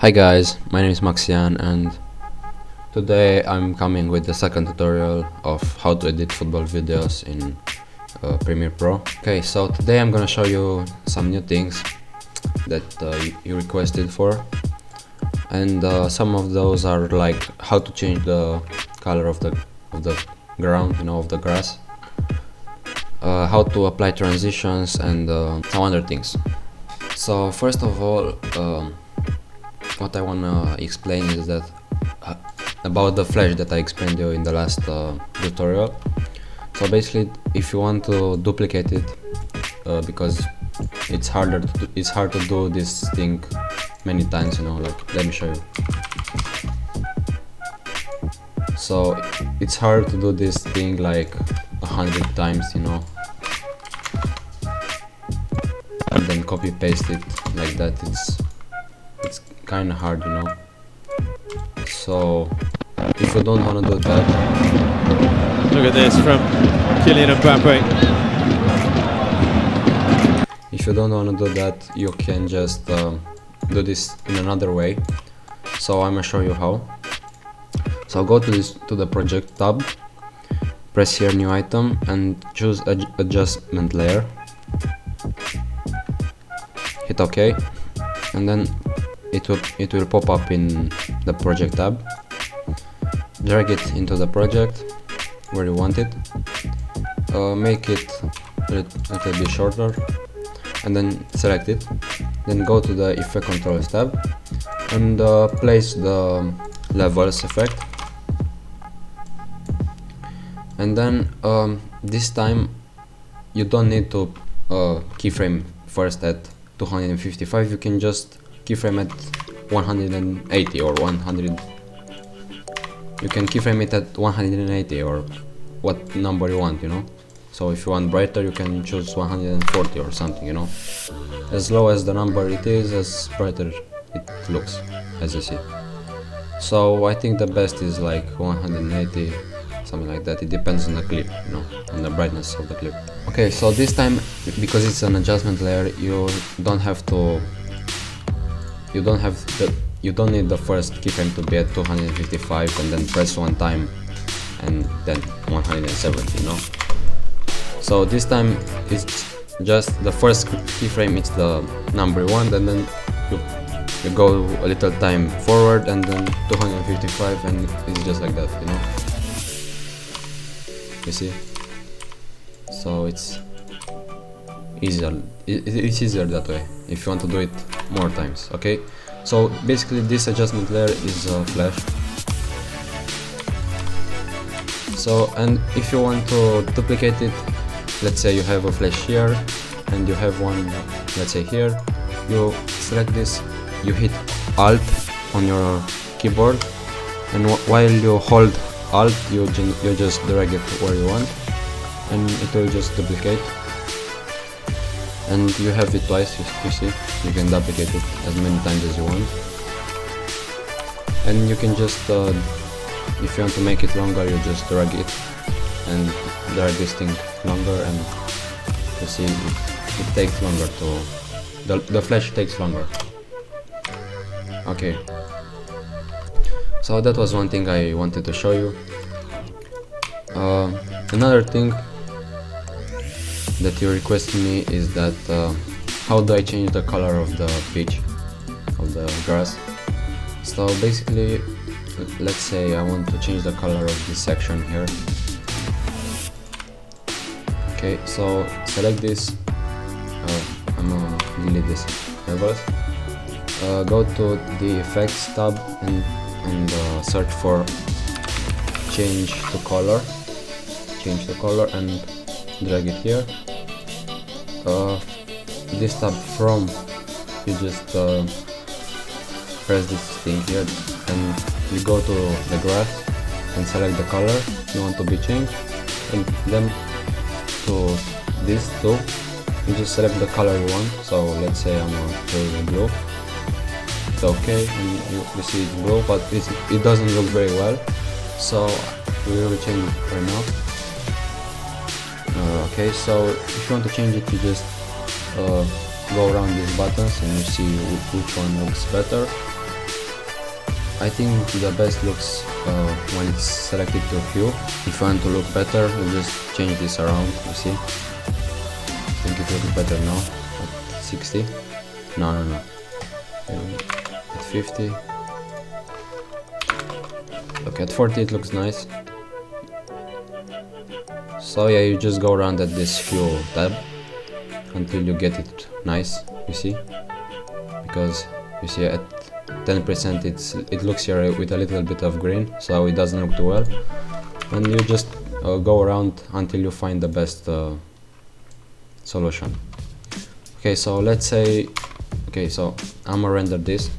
Hi guys, my name is Maxian and today I'm coming with the second tutorial of how to edit football videos in Premiere Pro. Okay, so today I'm gonna show you some new things that you requested for, and some of those are like how to change the color of the ground, of the grass, how to apply transitions, and some other things. So first of all, what I wanna explain is that about the flash that I explained you in the last tutorial. So basically, if you want to duplicate it, because it's hard to do this thing many times, like let me show you. So it's hard to do this thing like 100 times, and then copy paste it like that. It's kind of hard, So if you don't want to do that, look at this from Kylian Mbappe. if you don't want to do that, you can just do this in another way. So I'm gonna show you how. So go to the project tab, press here new item and choose adjustment layer, hit OK, and then it will pop up in the project tab. Drag it into the project where you want it, make it a little bit shorter, and then select it. Then go to the effect controls tab and place the levels effect. And then this time you don't need to keyframe first at 255. You can just keyframe at 180 or 100. You can keyframe it at 180 or what number you want, So if you want brighter, you can choose 140 or something, As low as the number it is, as brighter it looks, as you see. So I think the best is like 180, something like that. It depends on the clip, on the brightness of the clip. Okay, so this time, because it's an adjustment layer, you don't need the first keyframe to be at 255 and then press one time and then 170, So this time it's just the first keyframe, it's the number 1, and then you go a little time forward and then 255, and it's just like that, You see? So it's easier. It's easier that way if you want to do it more times. Okay. So basically, this adjustment layer is flash. So, and if you want to duplicate it, let's say you have a flash here and you have one, let's say here, you select this, you hit Alt on your keyboard, and while you hold Alt, you just drag it where you want, and it will just duplicate. And you have it twice, you see, you can duplicate it as many times as you want. And you can just, if you want to make it longer, you just drag it and drag this thing longer, and you see it takes longer to, the flash takes longer. Okay, so that was one thing I wanted to show you. Another thing that you requested me is that how do I change the color of the pitch, of the grass. So basically, let's say I want to change the color of this section here. Okay, so select this, I'm gonna delete this levels, go to the effects tab and search for change the color and drag it here. This tab from, you just press this thing here and you go to the grass and select the color you want to be changed, and then to this too, you just select the color you want. So let's say I'm going to choose blue. It's okay, and you see it's blue, but it doesn't look very well, so we will change it right now. Okay, so if you want to change it, you just go around these buttons and you see which one looks better. I think the best looks when it's selected to hue. If you want to look better, you just change this around, you see. I think it looks better now at 60. No. At 50. Look, at 40 it looks nice. So yeah, you just go around at this hue tab until you get it nice, you see. Because you see at 10% it looks here with a little bit of green, so it doesn't look too well. And you just go around until you find the best solution. Okay, so let's say, okay, so I'm gonna render this.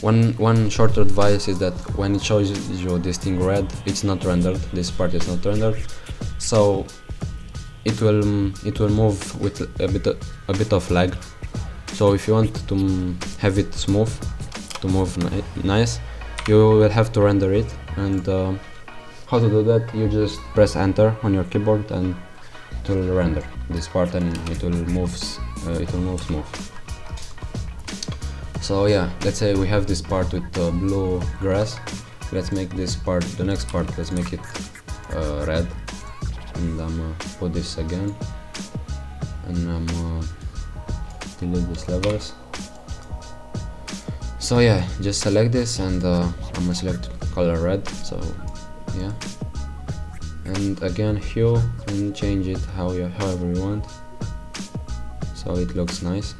One short advice is that when it shows you this thing red, it's not rendered. This part is not rendered, so it will move with a bit of lag. So if you want to have it smooth, to move nice, you will have to render it. And how to do that? You just press enter on your keyboard and it will render this part, and it will move smooth. So yeah, let's say we have this part with blue grass. Let's make this part, the next part, let's make it red. And I'm gonna put this again, and I'm delete these levels. So yeah, just select this, and I'm gonna select color red. So yeah, and again hue, and change it however you want, so it looks nice.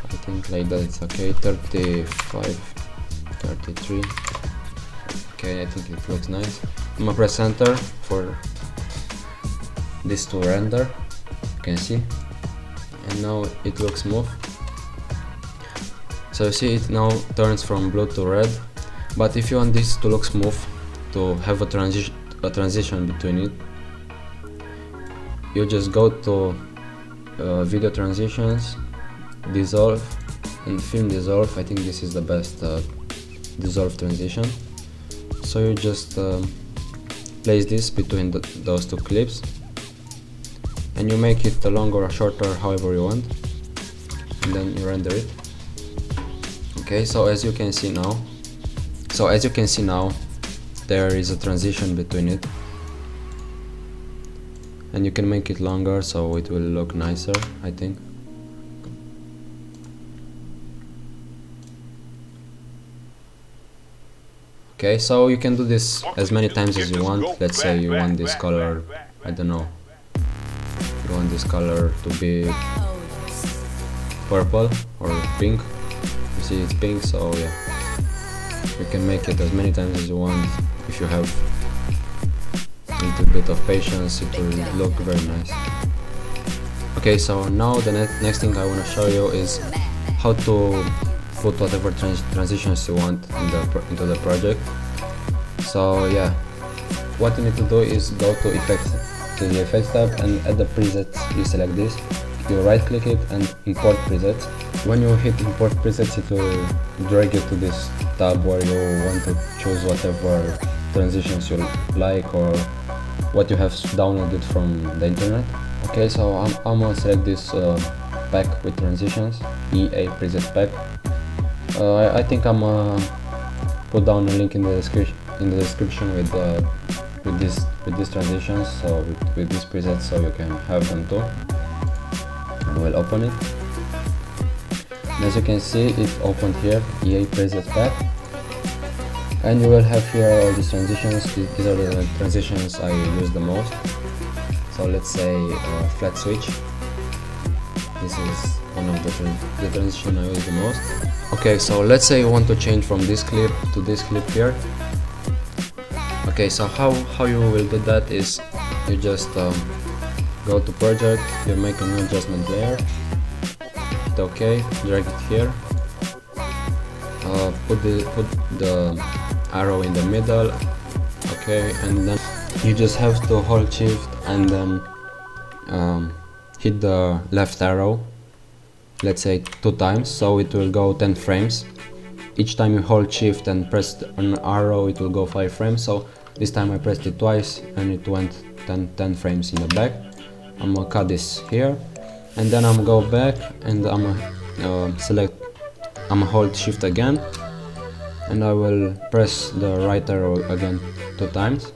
I think like that it's okay. 35, 33. Okay, I think it looks nice. I'm gonna press enter for this to render. You can see, and now it looks smooth. So you see it now turns from blue to red. But if you want this to look smooth, to have a transition between it, you just go to video transitions, dissolve, and film dissolve. I think this is the best dissolve transition. So you just place this between those two clips, and you make it longer or shorter, however you want, and then you render it. Okay, so as you can see now, there is a transition between it, and you can make it longer so it will look nicer, I think. Okay, so you can do this as many times as you want. Let's say you want this color, I don't know, you want this color to be purple or pink. You see it's pink, so yeah, you can make it as many times as you want. If you have a little bit of patience, it will look very nice. Okay, so now the next thing I want to show you is how to put whatever transitions you want into the project. So yeah, what you need to do is go to the effects tab, and at the presets you select this, you right click it and import presets. When you hit import presets, it will drag you to this tab where you want to choose whatever transitions you like or what you have downloaded from the internet. Okay, so I'm gonna select this pack with transitions, EA preset pack. I think I'm put down a link in the description with these transitions, so with these presets, so you can have them too. I will open it. And as you can see, it opened here, EA preset pack, and you will have here all these transitions. These are the transitions I use the most. So let's say flat switch. This is one of the transition I use the most. Okay, so let's say you want to change from this clip to this clip here. Okay, so how you will do that is you just go to project, you make a new adjustment layer, hit OK, drag it here, put the arrow in the middle. Okay, and then you just have to hold shift and then hit the left arrow, let's say 2 times, so it will go 10 frames. Each time you hold shift and press an arrow, it will go 5 frames. So this time I pressed it twice and it went 10 frames in the back. I'm gonna cut this here, and then I'm gonna go back and I'm gonna select I'm hold shift again, and I will press the right arrow again 2 times,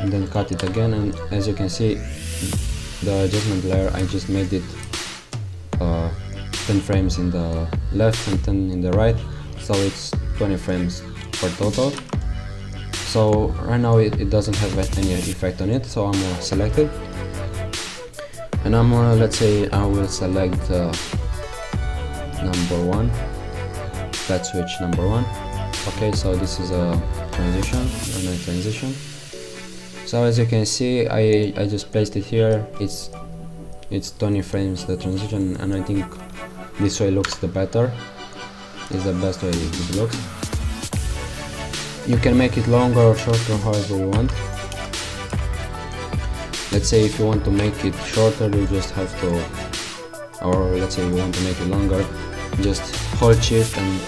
and then cut it again. And as you can see, the adjustment layer, I just made it 10 frames in the left and 10 in the right, so it's 20 frames per total. So right now it doesn't have any effect on it, so I'm gonna select it, and I'm gonna, let's say I will select number 1, flat switch number 1. Okay, so this is a transition, a nice transition. So as you can see, I just placed it here. It's 20 frames the transition, and I think this way looks the better. Is the best way it looks. You can make it longer or shorter, however you want. Let's say if you want to make it shorter, you just have to, or let's say you want to make it longer, just hold shift and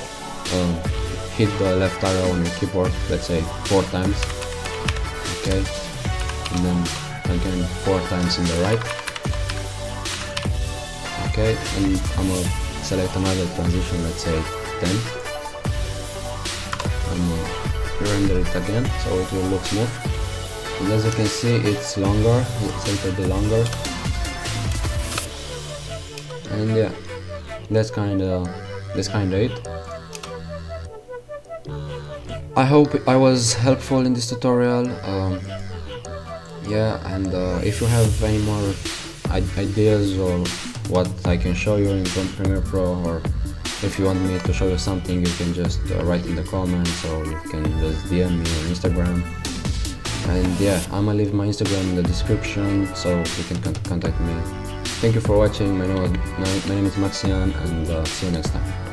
hit the left arrow on your keyboard, let's say 4 times. Okay, and then again 4 times in the right. Okay, and I'm gonna select another transition, let's say 10. I'm gonna render it again so it will look smooth. And as you can see, it's longer, it's a little bit longer. And yeah, that's kinda it. I hope I was helpful in this tutorial. Yeah, and if you have any more ideas or what I can show you in Premiere Pro, or if you want me to show you something, you can just write in the comments, or you can just DM me on Instagram. And yeah, I'm gonna leave my Instagram in the description so you can contact me. Thank you for watching. My name is Maxian, and see you next time.